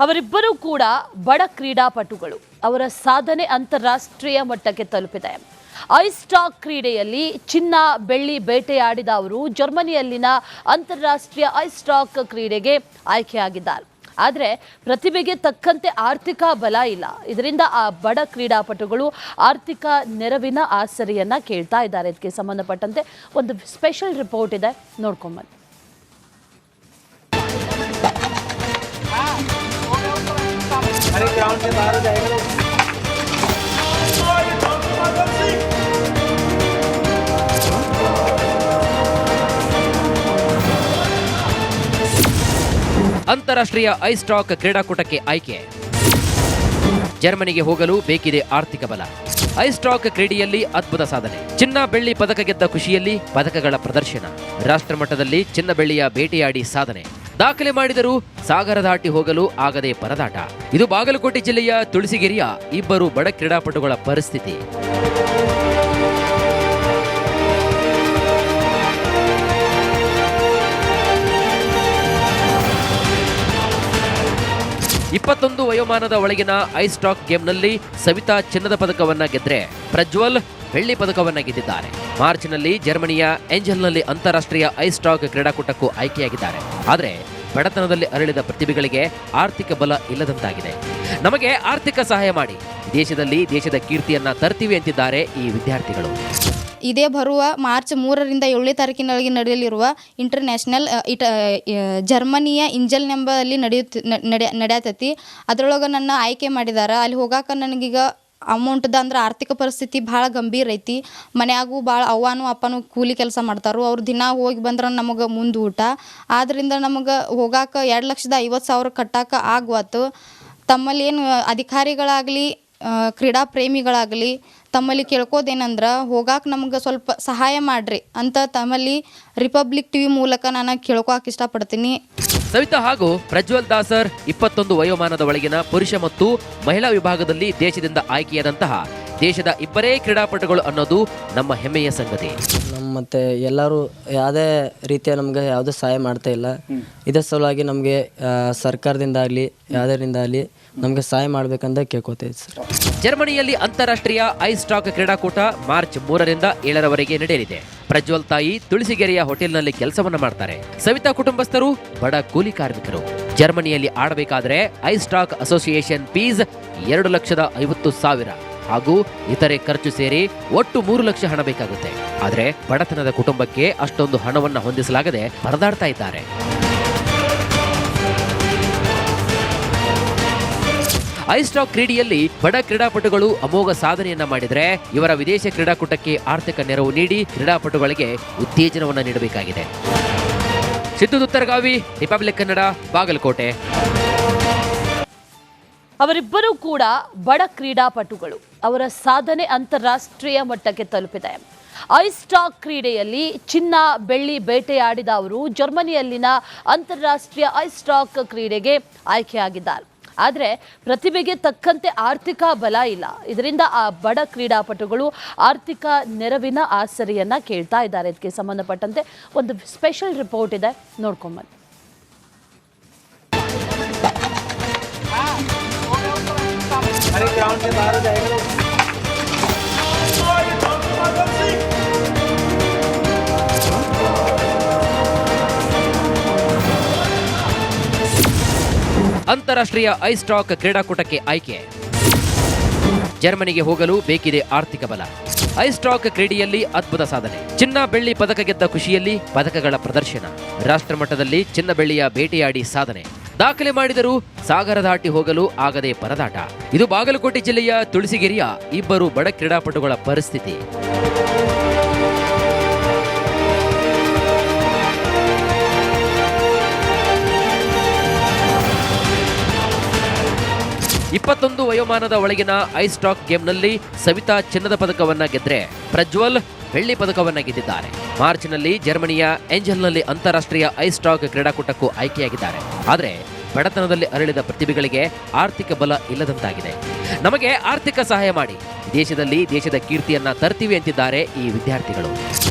ಅವರಿಬ್ಬರೂ ಕೂಡ ಬಡ ಕ್ರೀಡಾಪಟುಗಳು. ಅವರ ಸಾಧನೆ ಅಂತಾರಾಷ್ಟ್ರೀಯ ಮಟ್ಟಕ್ಕೆ ತಲುಪಿದೆ. ಐಸ್ ಸ್ಟಾಕ್ ಕ್ರೀಡೆಯಲ್ಲಿ ಚಿನ್ನ ಬೆಳ್ಳಿ ಬೇಟೆಯಾಡಿದ ಅವರು ಜರ್ಮನಿಯಲ್ಲಿನ ಅಂತಾರಾಷ್ಟ್ರೀಯ ಐಸ್ ಸ್ಟಾಕ್ ಕ್ರೀಡೆಗೆ ಆಯ್ಕೆಯಾಗಿದ್ದಾರೆ. ಆದರೆ ಪ್ರತಿಭೆಗೆ ತಕ್ಕಂತೆ ಆರ್ಥಿಕ ಬಲ ಇಲ್ಲ. ಇದರಿಂದ ಆ ಬಡ ಕ್ರೀಡಾಪಟುಗಳು ಆರ್ಥಿಕ ನೆರವಿನ ಆಸರೆಯನ್ನ ಕೇಳ್ತಾ ಇದ್ದಾರೆ. ಇದಕ್ಕೆ ಸಂಬಂಧಪಟ್ಟಂತೆ ಒಂದು ಸ್ಪೆಷಲ್ ರಿಪೋರ್ಟ್ ಇದೆ, ನೋಡ್ಕೊಂಬನ್ನಿ. ಅಂತಾರಾಷ್ಟ್ರೀಯ ಐಸ್ ಸ್ಟಾಕ್ ಕ್ರೀಡಾಕೂಟಕ್ಕೆ ಆಯ್ಕೆ. ಜರ್ಮನಿಗೆ ಹೋಗಲು ಬೇಕಿದೆ ಆರ್ಥಿಕ ಬಲ. ಐಸ್ ಸ್ಟಾಕ್ ಕ್ರೀಡೆಯಲ್ಲಿ ಅದ್ಭುತ ಸಾಧನೆ. ಚಿನ್ನ ಬೆಳ್ಳಿ ಪದಕ ಗೆದ್ದ ಖುಷಿಯಲ್ಲಿ ಪದಕಗಳ ಪ್ರದರ್ಶನ. ರಾಷ್ಟ್ರಮಟ್ಟದಲ್ಲಿ ಚಿನ್ನ ಬೆಳ್ಳಿಯ ಬೇಟೆಯಾಡಿ ಸಾಧನೆ. ದಾಖಲೆ ಮಾಡಿದರೂ ಸಾಗರ ದಾಟಿ ಹೋಗಲು ಆಗದೆ ಪರದಾಟ. ಇದು ಬಾಗಲಕೋಟೆ ಜಿಲ್ಲೆಯ ತುಳಸಿಗೆರೆಯ ಇಬ್ಬರು ಬಡ ಕ್ರೀಡಾಪಟುಗಳ ಪರಿಸ್ಥಿತಿ. ಇಪ್ಪತ್ತೊಂದು ವಯೋಮಾನದ ಒಳಗಿನ ಐಸ್ ಸ್ಟಾಕ್ ಗೇಮ್ನಲ್ಲಿ ಸವಿತಾ ಚಿನ್ನದ ಪದಕವನ್ನ ಗೆದ್ರೆ ಪ್ರಜ್ವಲ್ ಬೆಳ್ಳಿ ಪದಕವನ್ನ ಗೆದ್ದಿದ್ದಾರೆ. ಮಾರ್ಚ್ನಲ್ಲಿ ಜರ್ಮನಿಯ ಏಂಜಲ್ನಲ್ಲಿ ಅಂತಾರಾಷ್ಟ್ರೀಯ ಐಸ್ ಸ್ಟಾಕ್ ಕ್ರೀಡಾಕೂಟಕ್ಕೂ ಆಯ್ಕೆಯಾಗಿದ್ದಾರೆ. ಆದರೆ ಬಡತನದಲ್ಲಿ ಅರಳಿದ ಪ್ರತಿಭೆಗಳಿಗೆ ಆರ್ಥಿಕ ಬಲ ಇಲ್ಲದಂತಾಗಿದೆ. ನಮಗೆ ಆರ್ಥಿಕ ಸಹಾಯ ಮಾಡಿ, ದೇಶದ ಕೀರ್ತಿಯನ್ನ ತರ್ತೀವಿ ಅಂತಿದ್ದಾರೆ ಈ ವಿದ್ಯಾರ್ಥಿಗಳು. ಇದೇ ಬರುವ ಮಾರ್ಚ್ 3ರಿಂದ 7ನೇ ತಾರೀಕಿನೊಳಗೆ ನಡೆಯಲಿರುವ ಇಂಟರ್ನ್ಯಾಷನಲ್ ಜರ್ಮನಿಯ ಇಂಜಲ್ನೆಂಬಲ್ಲಿ ನಡೆಯತೈತಿ. ಅದರೊಳಗೆ ನನ್ನ ಆಯ್ಕೆ ಮಾಡಿದಾರ. ಅಲ್ಲಿ ಹೋಗಾಕ ನನಗೀಗ ಅಮೌಂಟ್ದ ಅಂದ್ರೆ ಆರ್ಥಿಕ ಪರಿಸ್ಥಿತಿ ಭಾಳ ಗಂಭೀರ ಐತಿ. ಮನ್ಯಾಗೂ ಭಾಳ ಅವ್ವನೂ ಅಪ್ಪನೂ ಕೂಲಿ ಕೆಲಸ ಮಾಡ್ತಾರೋ. ಅವ್ರು ದಿನ ಹೋಗಿ ಬಂದ್ರೆ ನಮಗೆ ಮುಂದೆ ಊಟ. ಆದ್ದರಿಂದ ನಮಗೆ ಹೋಗಾಕ 2,50,000 ಕಟ್ಟಾಕ ಆಗ್ವಾತು. ತಮ್ಮಲ್ಲಿ ಏನು ಅಧಿಕಾರಿಗಳಾಗಲಿ ಕ್ರೀಡಾ ಪ್ರೇಮಿಗಳಾಗಲಿ ತಮ್ಮಲ್ಲಿ ಕೇಳ್ಕೋದೇನಂದ್ರೆ ಹೋಗಾಕ ನಮ್ಗೆ ಸ್ವಲ್ಪ ಸಹಾಯ ಮಾಡ್ರಿ ಅಂತ ತಮ್ಮಲ್ಲಿ ರಿಪಬ್ಲಿಕ್ ಟಿವಿ ಮೂಲಕ ನಾನು ಕೇಳ್ಕೋಕೆ ಇಷ್ಟಪಡ್ತೀನಿ. ಸವಿತಾ ಹಾಗೂ ಪ್ರಜ್ವಲ್ ದಾಸರ್ 21 ವಯೋಮಾನದ ಒಳಗಿನ ಪುರುಷ ಮತ್ತು ಮಹಿಳಾ ವಿಭಾಗದಲ್ಲಿ ದೇಶದಿಂದ ಆಯ್ಕೆಯಾದಂತಹ ದೇಶದ ಇಬ್ಬರೇ ಕ್ರೀಡಾಪಟುಗಳು ಅನ್ನೋದು ನಮ್ಮ ಹೆಮ್ಮೆಯ ಸಂಗತಿ. ಮತ್ತು ಎಲ್ಲರೂ ಯಾವುದೇ ರೀತಿಯ ನಮಗೆ ಯಾವುದೇ ಸಹಾಯ ಮಾಡ್ತಾ ಇಲ್ಲ. ಇದರ ಸಲುವಾಗಿ ನಮಗೆ ಸರ್ಕಾರದಿಂದ ಆಗಲಿ ಯಾವುದರಿಂದ ಆಗಲಿ ನಮಗೆ ಸಹಾಯ ಮಾಡಬೇಕಂತ ಕೇಳ್ಕೊತೇವೆ ಸರ್. ಜರ್ಮನಿಯಲ್ಲಿ ಅಂತಾರಾಷ್ಟ್ರೀಯ ಐಸ್ ಸ್ಟಾಕ್ ಕ್ರೀಡಾಕೂಟ ಮಾರ್ಚ್ 3ರಿಂದ 7ರವರೆಗೆ ನಡೆಯಲಿದೆ. ಪ್ರಜ್ವಲ್ ತಾಯಿ ತುಳಸಿಗೆರೆಯ ಹೋಟೆಲ್ನಲ್ಲಿ ಕೆಲಸವನ್ನ ಮಾಡ್ತಾರೆ. ಸವಿತಾ ಕುಟುಂಬಸ್ಥರು ಬಡ ಕೂಲಿ ಕಾರ್ಮಿಕರು. ಜರ್ಮನಿಯಲ್ಲಿ ಆಡಬೇಕಾದ್ರೆ ಐಸ್ ಸ್ಟಾಕ್ ಅಸೋಸಿಯೇಷನ್ ಫೀಸ್ 2,50,000 ಹಾಗೂ ಇತರೆ ಖರ್ಚು ಸೇರಿ ಒಟ್ಟು 3 ಲಕ್ಷ ಹಣ ಬೇಕಾಗುತ್ತೆ. ಆದರೆ ಬಡತನದ ಕುಟುಂಬಕ್ಕೆ ಅಷ್ಟೊಂದು ಹಣವನ್ನ ಹೊಂದಿಸಲಾಗದೆ ಪರದಾಡ್ತಾ ಇದ್ದಾರೆ. ಐಸ್ ಸ್ಟಾಕ್ ಕ್ರೀಡೆಯಲ್ಲಿ ಬಡ ಕ್ರೀಡಾಪಟುಗಳು ಅಮೋಘ ಸಾಧನೆಯನ್ನ ಮಾಡಿದರೆ ಇವರ ವಿದೇಶ ಕ್ರೀಡಾಕೂಟಕ್ಕೆ ಆರ್ಥಿಕ ನೆರವು ನೀಡಿ ಕ್ರೀಡಾಪಟುಗಳಿಗೆ ಉತ್ತೇಜನವನ್ನ ನೀಡಬೇಕಾಗಿದೆ. ಸಿದ್ದು ದುತ್ತರಗಾವಿ, ರಿಪಬ್ಲಿಕ್ ಕನ್ನಡ, ಬಾಗಲಕೋಟೆ. ಅವರಿಬ್ಬರೂ ಕೂಡ ಬಡ ಕ್ರೀಡಾಪಟುಗಳು. ಅವರ ಸಾಧನೆ ಅಂತಾರಾಷ್ಟ್ರೀಯ ಮಟ್ಟಕ್ಕೆ ತಲುಪಿದೆ. ಐಸ್ ಸ್ಟಾಕ್ ಕ್ರೀಡೆಯಲ್ಲಿ ಚಿನ್ನ ಬೆಳ್ಳಿ ಬೇಟೆಯಾಡಿದ ಅವರು ಜರ್ಮನಿಯಲ್ಲಿನ ಅಂತಾರಾಷ್ಟ್ರೀಯ ಐಸ್ ಸ್ಟಾಕ್ ಕ್ರೀಡೆಗೆ ಆಯ್ಕೆಯಾಗಿದ್ದಾರೆ. ಆದರೆ ಪ್ರತಿಭೆಗೆ ತಕ್ಕಂತೆ ಆರ್ಥಿಕ ಬಲ ಇಲ್ಲ. ಇದರಿಂದ ಆ ಬಡ ಕ್ರೀಡಾಪಟುಗಳು ಆರ್ಥಿಕ ನೆರವಿನ ಆಸರೆಯನ್ನ ಕೇಳ್ತಾ ಇದ್ದಾರೆ. ಇದಕ್ಕೆ ಸಂಬಂಧಪಟ್ಟಂತೆ ಒಂದು ಸ್ಪೆಷಲ್ ರಿಪೋರ್ಟ್ ಇದೆ, ನೋಡ್ಕೊಂಬನ್ನಿ. ಅಂತಾರಾಷ್ಟ್ರೀಯ ಐಸ್ ಸ್ಟಾಕ್ ಕ್ರೀಡಾಕೂಟಕ್ಕೆ ಆಯ್ಕೆ. ಜರ್ಮನಿಗೆ ಹೋಗಲು ಬೇಕಿದೆ ಆರ್ಥಿಕ ಬಲ. ಐಸ್ ಸ್ಟಾಕ್ ಕ್ರೀಡೆಯಲ್ಲಿ ಅದ್ಭುತ ಸಾಧನೆ. ಚಿನ್ನ ಬೆಳ್ಳಿ ಪದಕ ಗೆದ್ದ ಖುಷಿಯಲ್ಲಿ ಪದಕಗಳ ಪ್ರದರ್ಶನ. ರಾಷ್ಟ್ರಮಟ್ಟದಲ್ಲಿ ಚಿನ್ನ ಬೆಳ್ಳಿಯ ಬೇಟೆಯಾಡಿ ಸಾಧನೆ. ದಾಖಲೆ ಮಾಡಿದರೂ ಸಾಗರ ದಾಟಿ ಹೋಗಲು ಆಗದೆ ಪರದಾಟ. ಇದು ಬಾಗಲಕೋಟೆ ಜಿಲ್ಲೆಯ ತುಳಸಿಗೆರೆಯ ಇಬ್ಬರು ಬಡ ಕ್ರೀಡಾಪಟುಗಳ ಪರಿಸ್ಥಿತಿ. ಇಪ್ಪತ್ತೊಂದು ವಯೋಮಾನದ ಒಳಗಿನ ಐಸ್ ಸ್ಟಾಕ್ ಗೇಮ್ನಲ್ಲಿ ಸವಿತಾ ಚಿನ್ನದ ಪದಕವನ್ನ ಗೆದ್ರೆ ಪ್ರಜ್ವಲ್ ಬೆಳ್ಳಿ ಪದಕವನ್ನ ಗೆದ್ದಿದ್ದಾರೆ. ಮಾರ್ಚ್ನಲ್ಲಿ ಜರ್ಮನಿಯ ಏಂಜಲ್ನಲ್ಲಿ ಅಂತಾರಾಷ್ಟ್ರೀಯ ಐಸ್ ಸ್ಟಾಕ್ ಕ್ರೀಡಾಕೂಟಕ್ಕೂ ಆಯ್ಕೆಯಾಗಿದ್ದಾರೆ. ಆದರೆ ಬಡತನದಲ್ಲಿ ಅರಳಿದ ಪ್ರತಿಭೆಗಳಿಗೆ ಆರ್ಥಿಕ ಬಲ ಇಲ್ಲದಂತಾಗಿದೆ. ನಮಗೆ ಆರ್ಥಿಕ ಸಹಾಯ ಮಾಡಿ, ದೇಶದ ಕೀರ್ತಿಯನ್ನ ತರ್ತೀವಿ ಅಂತಿದ್ದಾರೆ ಈ ವಿದ್ಯಾರ್ಥಿಗಳು.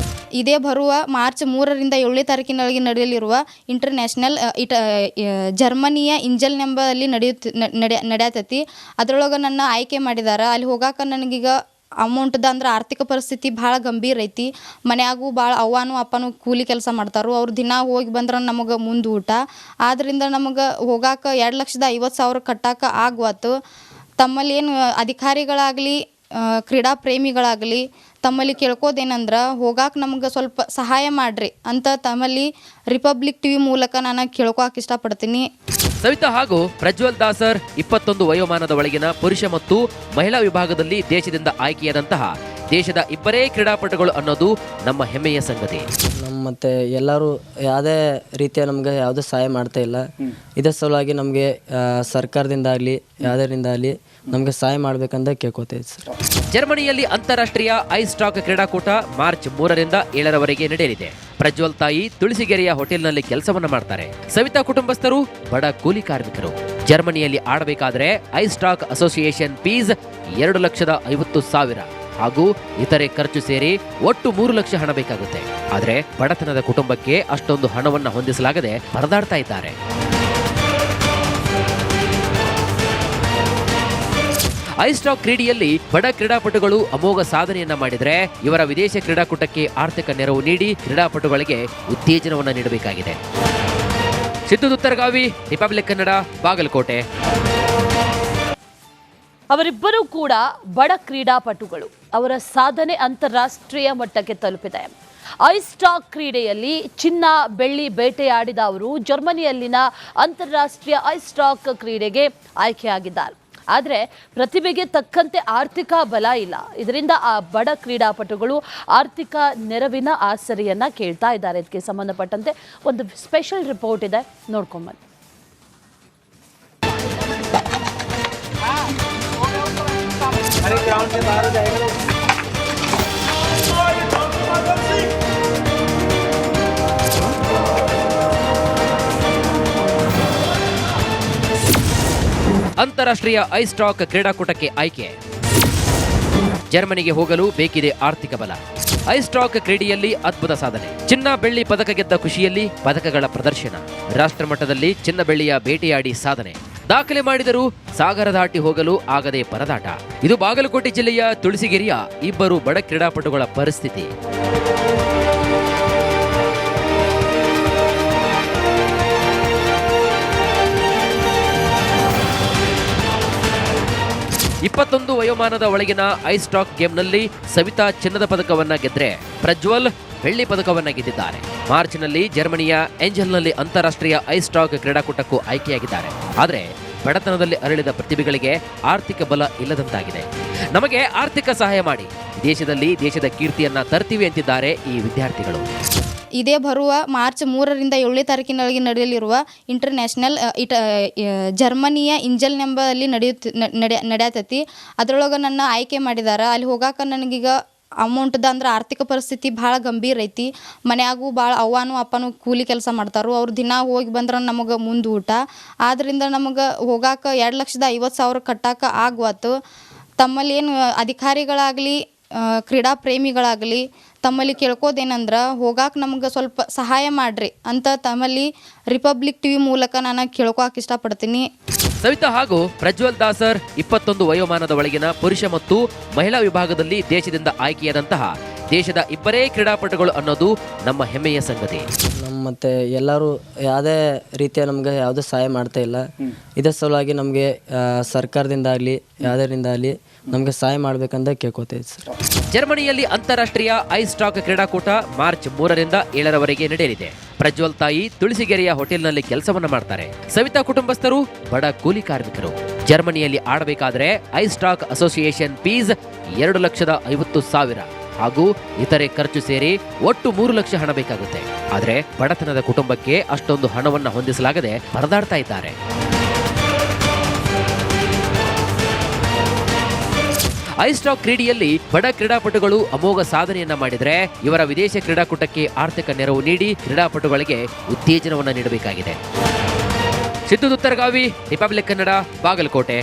ಇದೇ ಬರುವ ಮಾರ್ಚ್ 3ರಿಂದ 7ನೇ ತಾರೀಕಿನೊಳಗೆ ನಡೆಯಲಿರುವ ಇಂಟರ್ನ್ಯಾಷನಲ್ ಜರ್ಮನಿಯ ಇಂಜಲ್ ಎಂಬಲ್ಲಿ ನಡೆಯತೈತಿ. ಅದರೊಳಗೆ ನನ್ನ ಆಯ್ಕೆ ಮಾಡಿದ್ದಾರೆ. ಅಲ್ಲಿ ಹೋಗಾಕ ನನಗೀಗ ಅಮೌಂಟ್ದ ಅಂದ್ರೆ ಆರ್ಥಿಕ ಪರಿಸ್ಥಿತಿ ಭಾಳ ಗಂಭೀರ ಐತಿ. ಮನ್ಯಾಗೂ ಭಾಳ ಅವ್ವಾನು ಅಪ್ಪನೂ ಕೂಲಿ ಕೆಲಸ ಮಾಡ್ತಾರೋ. ಅವ್ರು ದಿನ ಹೋಗಿ ಬಂದ್ರೆ ನಮಗೆ ಮುಂದೆ ಊಟ. ಆದ್ದರಿಂದ ನಮಗೆ ಹೋಗಾಕ 2,50,000 ಕಟ್ಟಾಕ ಆಗ್ವಾತು. ತಮ್ಮಲ್ಲಿ ಏನು ಅಧಿಕಾರಿಗಳಾಗಲಿ ಕ್ರೀಡಾ ಪ್ರೇಮಿಗಳಾಗಲಿ ತಮ್ಮಲ್ಲಿ ಕೇಳ್ಕೋದೇನಂದ್ರೆ ಹೋಗಾಕ ನಮ್ಗೆ ಸ್ವಲ್ಪ ಸಹಾಯ ಮಾಡಿರಿ ಅಂತ ತಮ್ಮಲ್ಲಿ ರಿಪಬ್ಲಿಕ್ ಟಿವಿ ಮೂಲಕ ನಾನು ಕೇಳ್ಕೊಳಕ್ಕೆ ಇಷ್ಟಪಡ್ತೀನಿ. ಸವಿತಾ ಹಾಗೂ ಪ್ರಜ್ವಲ್ ದಾಸರ್ 21 ವಯೋಮಾನದ ಒಳಗಿನ ಪುರುಷ ಮತ್ತು ಮಹಿಳಾ ವಿಭಾಗದಲ್ಲಿ ದೇಶದಿಂದ ಆಯ್ಕೆಯಾದಂತಹ ದೇಶದ ಇಬ್ಬರೇ ಕ್ರೀಡಾಪಟುಗಳು ಅನ್ನೋದು ನಮ್ಮ ಹೆಮ್ಮೆಯ ಸಂಗತಿ. ಮತ್ತು ಎಲ್ಲರೂ ಯಾವುದೇ ರೀತಿಯ ನಮಗೆ ಯಾವುದೇ ಸಹಾಯ ಮಾಡ್ತಾ ಇಲ್ಲ. ಇದರ ಸಲುವಾಗಿ ನಮಗೆ ಸರ್ಕಾರದಿಂದ ಆಗಲಿ ಯಾವುದರಿಂದ ಆಗಲಿ ನಮಗೆ ಸಹಾಯ ಮಾಡಬೇಕಂತ ಕೇಳ್ಕೊತೇವೆ ಸರ್. ಜರ್ಮನಿಯಲ್ಲಿ ಅಂತಾರಾಷ್ಟ್ರೀಯ ಐಸ್ ಸ್ಟಾಕ್ ಕ್ರೀಡಾಕೂಟ ಮಾರ್ಚ್ 3ರಿಂದ 7ರವರೆಗೆ ನಡೆಯಲಿದೆ. ಪ್ರಜ್ವಲ್ ತಾಯಿ ತುಳಸಿಗೆರೆಯ ಹೋಟೆಲ್ನಲ್ಲಿ ಕೆಲಸವನ್ನ ಮಾಡ್ತಾರೆ. ಸವಿತಾ ಕುಟುಂಬಸ್ಥರು ಬಡ ಕೂಲಿ ಕಾರ್ಮಿಕರು. ಜರ್ಮನಿಯಲ್ಲಿ ಆಡಬೇಕಾದ್ರೆ ಐಸ್ ಸ್ಟಾಕ್ ಅಸೋಸಿಯೇಷನ್ ಫೀಸ್ 2,50,000 ಹಾಗೂ ಇತರೆ ಖರ್ಚು ಸೇರಿ ಒಟ್ಟು 3 ಲಕ್ಷ ಹಣ ಬೇಕಾಗುತ್ತೆ. ಆದರೆ ಬಡತನದ ಕುಟುಂಬಕ್ಕೆ ಅಷ್ಟೊಂದು ಹಣವನ್ನ ಹೊಂದಿಸಲಾಗದೆ ಪರದಾಡ್ತಾ ಇದ್ದಾರೆ. ಐಸ್ ಸ್ಟಾಕ್ ಕ್ರೀಡೆಯಲ್ಲಿ ಬಡ ಕ್ರೀಡಾಪಟುಗಳು ಅಮೋಘ ಸಾಧನೆಯನ್ನ ಮಾಡಿದರೆ ಇವರ ವಿದೇಶ ಕ್ರೀಡಾಕೂಟಕ್ಕೆ ಆರ್ಥಿಕ ನೆರವು ನೀಡಿ ಕ್ರೀಡಾಪಟುಗಳಿಗೆ ಉತ್ತೇಜನವನ್ನ ನೀಡಬೇಕಾಗಿದೆ. ಸಿದ್ದು ದುತ್ತರಗಾವಿ, ರಿಪಬ್ಲಿಕ್ ಕನ್ನಡ, ಬಾಗಲಕೋಟೆ. ಅವರಿಬ್ಬರೂ ಕೂಡ ಬಡ ಕ್ರೀಡಾಪಟುಗಳು. ಅವರ ಸಾಧನೆ ಅಂತಾರಾಷ್ಟ್ರೀಯ ಮಟ್ಟಕ್ಕೆ ತಲುಪಿದೆ. ಐಸ್ ಸ್ಟಾಕ್ ಕ್ರೀಡೆಯಲ್ಲಿ ಚಿನ್ನ ಬೆಳ್ಳಿ ಬೇಟೆಯಾಡಿದ ಅವರು ಜರ್ಮನಿಯಲ್ಲಿನ ಅಂತಾರಾಷ್ಟ್ರೀಯ ಐಸ್ ಸ್ಟಾಕ್ ಕ್ರೀಡೆಗೆ ಆಯ್ಕೆಯಾಗಿದ್ದಾರೆ. ಆದರೆ ಪ್ರತಿಭೆಗೆ ತಕ್ಕಂತೆ ಆರ್ಥಿಕ ಬಲ ಇಲ್ಲ. ಇದರಿಂದ ಆ ಬಡ ಕ್ರೀಡಾಪಟುಗಳು ಆರ್ಥಿಕ ನೆರವಿನ ಆಸರೆಯನ್ನ ಕೇಳ್ತಾ ಇದ್ದಾರೆ. ಇದಕ್ಕೆ ಸಂಬಂಧಪಟ್ಟಂತೆ ಒಂದು ಸ್ಪೆಷಲ್ ರಿಪೋರ್ಟ್ ಇದೆ, ನೋಡ್ಕೊಂಬನ್ನಿ. ಅಂತಾರಾಷ್ಟ್ರೀಯ ಐಸ್ ಸ್ಟಾಕ್ ಕ್ರೀಡಾಕೂಟಕ್ಕೆ ಆಯ್ಕೆ. ಜರ್ಮನಿಗೆ ಹೋಗಲು ಬೇಕಿದೆ ಆರ್ಥಿಕ ಬಲ. ಐಸ್ ಸ್ಟಾಕ್ ಕ್ರೀಡೆಯಲ್ಲಿ ಅದ್ಭುತ ಸಾಧನೆ. ಚಿನ್ನ ಬೆಳ್ಳಿ ಪದಕ ಗೆದ್ದ ಖುಷಿಯಲ್ಲಿ ಪದಕಗಳ ಪ್ರದರ್ಶನ. ರಾಷ್ಟ್ರ ಮಟ್ಟದಲ್ಲಿ ಚಿನ್ನ ಬೆಳ್ಳಿಯ ಬೇಟೆಯಾಡಿ ಸಾಧನೆ. ದಾಖಲೆ ಮಾಡಿದರೂ ಸಾಗರ ದಾಟಿ ಹೋಗಲು ಆಗದೆ ಪರದಾಟ. ಇದು ಬಾಗಲಕೋಟೆ ಜಿಲ್ಲೆಯ ತುಳಸಿಗೆರೆಯ ಇಬ್ಬರು ಬಡ ಕ್ರೀಡಾಪಟುಗಳ ಪರಿಸ್ಥಿತಿ. ಇಪ್ಪತ್ತೊಂದು ವಯೋಮಾನದ ಒಳಗಿನ ಐಸ್ ಸ್ಟಾಕ್ ಗೇಮ್ನಲ್ಲಿ ಸವಿತಾ ಚಿನ್ನದ ಪದಕವನ್ನ ಗೆದ್ರೆ ಪ್ರಜ್ವಲ್ ಬೆಳ್ಳಿ ಪದಕವನ್ನ ಗೆದ್ದಿದ್ದಾರೆ. ಮಾರ್ಚ್ನಲ್ಲಿ ಜರ್ಮನಿಯ ಏಂಜಲ್ನಲ್ಲಿ ಅಂತಾರಾಷ್ಟ್ರೀಯ ಐಸ್ ಸ್ಟಾಕ್ ಕ್ರೀಡಾಕೂಟಕ್ಕೂ ಆಯ್ಕೆಯಾಗಿದ್ದಾರೆ. ಆದರೆ ಬಡತನದಲ್ಲಿ ಅರಳಿದ ಪ್ರತಿಭೆಗಳಿಗೆ ಆರ್ಥಿಕ ಬಲ ಇಲ್ಲದಂತಾಗಿದೆ. ನಮಗೆ ಆರ್ಥಿಕ ಸಹಾಯ ಮಾಡಿ, ದೇಶದ ಕೀರ್ತಿಯನ್ನ ತರ್ತೀವಿ ಅಂತಿದ್ದಾರೆ ಈ ವಿದ್ಯಾರ್ಥಿಗಳು. ಇದೇ ಬರುವ ಮಾರ್ಚ್ 3ರಿಂದ 7ನೇ ತಾರೀಕಿನೊಳಗೆ ನಡೆಯಲಿರುವ ಇಂಟರ್ನ್ಯಾಷನಲ್ ಜರ್ಮನಿಯ ಇಂಜಲ್ ಎಂಬಲ್ಲಿ ನಡೆಯತೈತಿ. ಅದರೊಳಗೆ ನನ್ನ ಆಯ್ಕೆ ಮಾಡಿದ್ದಾರೆ. ಅಲ್ಲಿ ಹೋಗಾಕ ನನಗೀಗ ಅಮೌಂಟ್ದ ಅಂದ್ರೆ ಆರ್ಥಿಕ ಪರಿಸ್ಥಿತಿ ಭಾಳ ಗಂಭೀರ ಐತಿ. ಮನ್ಯಾಗೂ ಭಾಳ ಅವ್ವಾನು ಅಪ್ಪನೂ ಕೂಲಿ ಕೆಲಸ ಮಾಡ್ತಾರೋ. ಅವ್ರು ದಿನ ಹೋಗಿ ಬಂದ್ರೆ ನಮಗೆ ಮುಂದೆ ಊಟ. ಆದ್ದರಿಂದ ನಮಗೆ ಹೋಗಾಕ 2,50,000 ಕಟ್ಟಾಕ ಆಗ್ವಾತು. ತಮ್ಮಲ್ಲಿ ಏನು ಅಧಿಕಾರಿಗಳಾಗಲಿ ಕ್ರೀಡಾ ಪ್ರೇಮಿಗಳಾಗಲಿ ತಮ್ಮಲ್ಲಿ ಕೇಳ್ಕೋದೇನಂದ್ರೆ ಹೋಗಾಕ ನಮ್ಗೆ ಸ್ವಲ್ಪ ಸಹಾಯ ಮಾಡಿರಿ ಅಂತ ತಮ್ಮಲ್ಲಿ ರಿಪಬ್ಲಿಕ್ ಟಿವಿ ಮೂಲಕ ನಾನು ಕೇಳ್ಕೊಳಕ್ಕೆ ಇಷ್ಟಪಡ್ತೀನಿ. ಸವಿತಾ ಹಾಗೂ ಪ್ರಜ್ವಲ್ ದಾಸರ್ 21 ವಯೋಮಾನದ ಒಳಗಿನ ಪುರುಷ ಮತ್ತು ಮಹಿಳಾ ವಿಭಾಗದಲ್ಲಿ ದೇಶದಿಂದ ಆಯ್ಕೆಯಾದಂತಹ ದೇಶದ ಇಬ್ಬರೇ ಕ್ರೀಡಾಪಟುಗಳು ಅನ್ನೋದು ನಮ್ಮ ಹೆಮ್ಮೆಯ ಸಂಗತಿ. ಮತ್ತು ಎಲ್ಲರೂ ಯಾವುದೇ ರೀತಿಯ ನಮಗೆ ಯಾವುದೇ ಸಹಾಯ ಮಾಡ್ತಾ ಇಲ್ಲ. ಇದರ ಸಲುವಾಗಿ ನಮಗೆ ಸರ್ಕಾರದಿಂದ ಆಗಲಿ ಯಾವುದರಿಂದ ಆಗಲಿ ನಮಗೆ ಸಹಾಯ ಮಾಡಬೇಕಂತ ಕೇಳ್ಕೊತೇವೆ ಸರ್. ಜರ್ಮನಿಯಲ್ಲಿ ಅಂತಾರಾಷ್ಟ್ರೀಯ ಐಸ್ ಸ್ಟಾಕ್ ಕ್ರೀಡಾಕೂಟ ಮಾರ್ಚ್ 3ರಿಂದ 7ರವರೆಗೆ ನಡೆಯಲಿದೆ. ಪ್ರಜ್ವಲ್ ತಾಯಿ ತುಳಸಿಗೆರೆಯ ಹೋಟೆಲ್ನಲ್ಲಿ ಕೆಲಸವನ್ನ ಮಾಡ್ತಾರೆ. ಸವಿತಾ ಕುಟುಂಬಸ್ಥರು ಬಡ ಕೂಲಿ ಕಾರ್ಮಿಕರು. ಜರ್ಮನಿಯಲ್ಲಿ ಆಡಬೇಕಾದ್ರೆ ಐಸ್ ಸ್ಟಾಕ್ ಅಸೋಸಿಯೇಷನ್ ಫೀಸ್ 2,50,000 ಹಾಗೂ ಇತರೆ ಖರ್ಚು ಸೇರಿ ಒಟ್ಟು 3 ಲಕ್ಷ ಹಣ ಬೇಕಾಗುತ್ತೆ. ಆದರೆ ಬಡತನದ ಕುಟುಂಬಕ್ಕೆ ಅಷ್ಟೊಂದು ಹಣವನ್ನ ಹೊಂದಿಸಲಾಗದೆ ಪರದಾಡ್ತಾ ಇದ್ದಾರೆ. ಐಸ್ ಸ್ಟಾಕ್ ಕ್ರೀಡೆಯಲ್ಲಿ ಬಡ ಕ್ರೀಡಾಪಟುಗಳು ಅಮೋಘ ಸಾಧನೆಯನ್ನ ಮಾಡಿದರೆ ಇವರ ವಿದೇಶ ಕ್ರೀಡಾಕೂಟಕ್ಕೆ ಆರ್ಥಿಕ ನೆರವು ನೀಡಿ ಕ್ರೀಡಾಪಟುಗಳಿಗೆ ಉತ್ತೇಜನವನ್ನ ನೀಡಬೇಕಾಗಿದೆ. ಸಿದ್ದು ದುತ್ತರಗಾವಿ, ರಿಪಬ್ಲಿಕ್ ಕನ್ನಡ, ಬಾಗಲಕೋಟೆ.